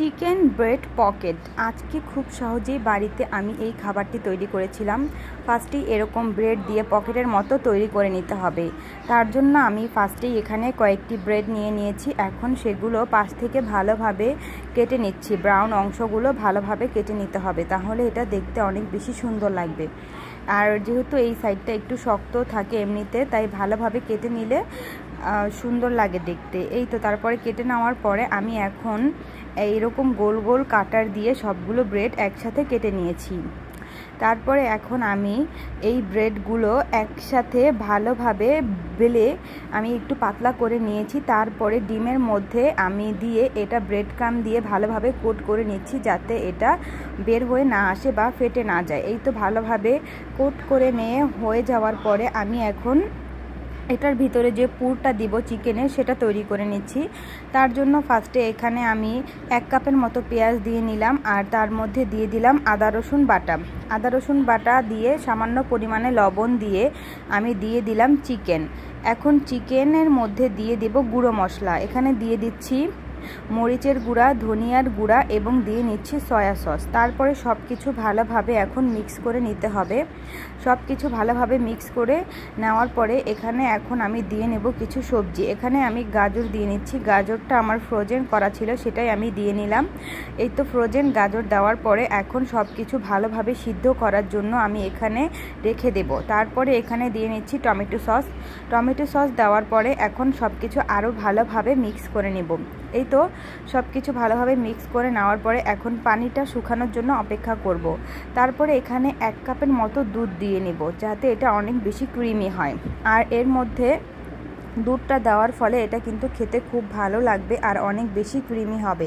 Chicken bread pocket আজকে খুব সহজেই বাড়িতে আমি এই খাবারটি তৈরি করেছিলাম। ফার্স্টেই এরকম ব্রেড দিয়ে পকেটের মতো তৈরি করে নিতে হবে। তার জন্য আমি ফার্স্টেই এখানে কয়েকটি ব্রেড নিয়ে নিয়েছি। এখন সেগুলো পাশ থেকে ভালোভাবে কেটে নিচ্ছি। ব্রাউন অংশগুলো ভালোভাবে কেটে নিতে হবে, তাহলে এটা দেখতে অনেক বেশি সুন্দর লাগবে। আর যেহেতু এই সাইডটা একটু শক্ত থাকে এমনিতে, তাই ভালোভাবে কেটে নিলে সুন্দর লাগে দেখতে। এই তো তারপরে কেটে নেওয়ার পরে আমি এখন এইরকম গোল গোল কাটার দিয়ে সবগুলো ব্রেড একসাথে কেটে নিয়েছি। তারপরে এখন আমি এই ব্রেডগুলো একসাথে ভালোভাবে বেলে আমি একটু পাতলা করে নিয়েছি। তারপরে ডিমের মধ্যে আমি দিয়ে এটা ব্রেড ক্রাম্ব দিয়ে ভালোভাবে কোট করে নিচ্ছি, যাতে এটা বের হয়ে না আসে বা ফেটে না যায়। এই তো ভালোভাবে কোট করে নিয়ে হয়ে যাওয়ার পরে আমি এখন এটার ভিতরে যে পুরটা দিব চিকেনের, সেটা তৈরি করে নিচ্ছি। তার জন্য ফার্স্টে এখানে আমি 1 কাপের মতো পেঁয়াজ দিয়ে নিলাম, আর তার মধ্যে দিয়ে দিলাম আদা রসুন বাটা দিয়ে সামান্য পরিমাণে লবণ দিয়ে আমি দিয়ে দিলাম চিকেন। এখন চিকেনের মধ্যে দিয়ে দেব গুঁড়ো মশলা। এখানে দিয়ে দিচ্ছি মরিচের গুঁড়া, ধনিয়ার গুঁড়া এবং দিয়ে নিচ্ছি সয়া সস। তারপরে সব কিছু ভালোভাবে এখন মিক্স করে নিতে হবে। সব কিছু ভালোভাবে মিক্স করে নেওয়ার পরে এখানে এখন আমি দিয়ে নেব কিছু সবজি। এখানে আমি গাজর দিয়ে নিচ্ছি। গাজরটা আমার ফ্রোজেন করা ছিল, সেটাই আমি দিয়ে নিলাম। এই তো ফ্রোজেন গাজর দেওয়ার পরে এখন সব কিছু ভালোভাবে সিদ্ধ করার জন্য আমি এখানে রেখে দেব। তারপরে এখানে দিয়ে নিচ্ছি টমেটো সস দেওয়ার পরে এখন সব কিছু আরও ভালোভাবে মিক্স করে নেব। এই তো সব কিছু ভালোভাবে মিক্স করে নেওয়ার পরে এখন পানিটা শুকানোর জন্য অপেক্ষা করব। তারপরে এখানে 1 কাপের মতো দুধ দিয়ে নেব, যাতে এটা অনেক বেশি ক্রিমি হয়। আর এর মধ্যে দুধটা দেওয়ার ফলে এটা কিন্তু খেতে খুব ভালো লাগবে আর অনেক বেশি ক্রিমি হবে।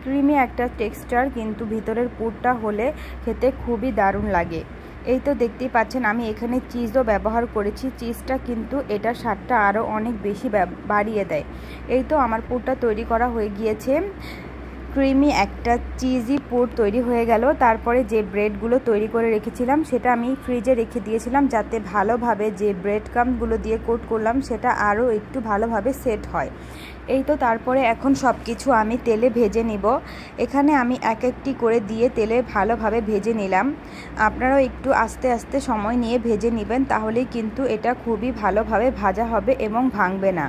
ক্রিমি একটা টেক্সচার, কিন্তু ভিতরের পুরটা হলে খেতে খুবই দারুণ লাগে। এই তো দেখতেই পাচ্ছেন আমি এখানে চিজও ব্যবহার করেছি। চিজটা কিন্তু এটার স্বাদটা আরও অনেক বেশি বাড়িয়ে দেয়। এই তো আমার পুরটা তৈরি করা হয়ে গিয়েছে। ক্রিমি একটা চিজি পুর তৈরি হয়ে গেল। তারপরে যে ব্রেডগুলো তৈরি করে রেখেছিলাম সেটা আমি ফ্রিজে রেখে দিয়েছিলাম, যাতে ভালোভাবে যে ব্রেড ক্রাম্বগুলো দিয়ে কোট করলাম সেটা আরও একটু ভালোভাবে সেট হয়। এই তো তারপরে এখন সব কিছু আমি তেলে ভেজে নিব। এখানে আমি এক একটি করে দিয়ে তেলে ভালোভাবে ভেজে নিলাম। আপনারাও একটু আস্তে আস্তে সময় নিয়ে ভেজে নেবেন, তাহলেই কিন্তু এটা খুবই ভালোভাবে ভাজা হবে এবং ভাঙবে না।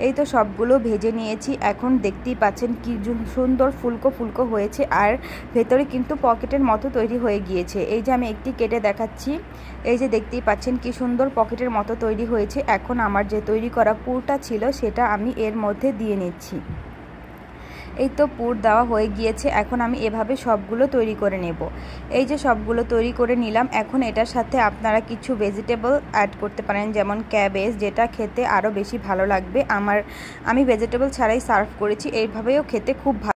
এই তো সবগুলো ভেজে নিয়েছি। এখন দেখতেই পাচ্ছেন কি সুন্দর ফুলকো ফুলকো হয়েছে, আর ভেতরে কিন্তু পকেটের মতো তৈরি হয়ে গিয়েছে। এই যে আমি একটি কেটে দেখাচ্ছি, এই যে দেখতেই পাচ্ছেন কি সুন্দর পকেটের মতো তৈরি হয়েছে। এখন আমার যে তৈরি করা পুরটা ছিল সেটা আমি এর মধ্যে দিয়ে নিচ্ছি। এই তো পুর দেওয়া হয়ে গিয়েছে। এখন আমি এভাবে সবগুলো তৈরি করে নেব। এই যে সবগুলো তৈরি করে নিলাম। এখন এটার সাথে আপনারা কিছু ভেজিটেবল অ্যাড করতে পারেন, যেমন ক্যাবেজ, যেটা খেতে আরও বেশি ভালো লাগবে। আমি ভেজিটেবল ছাড়াই সার্ভ করেছি, এইভাবেও খেতে খুব ভালো।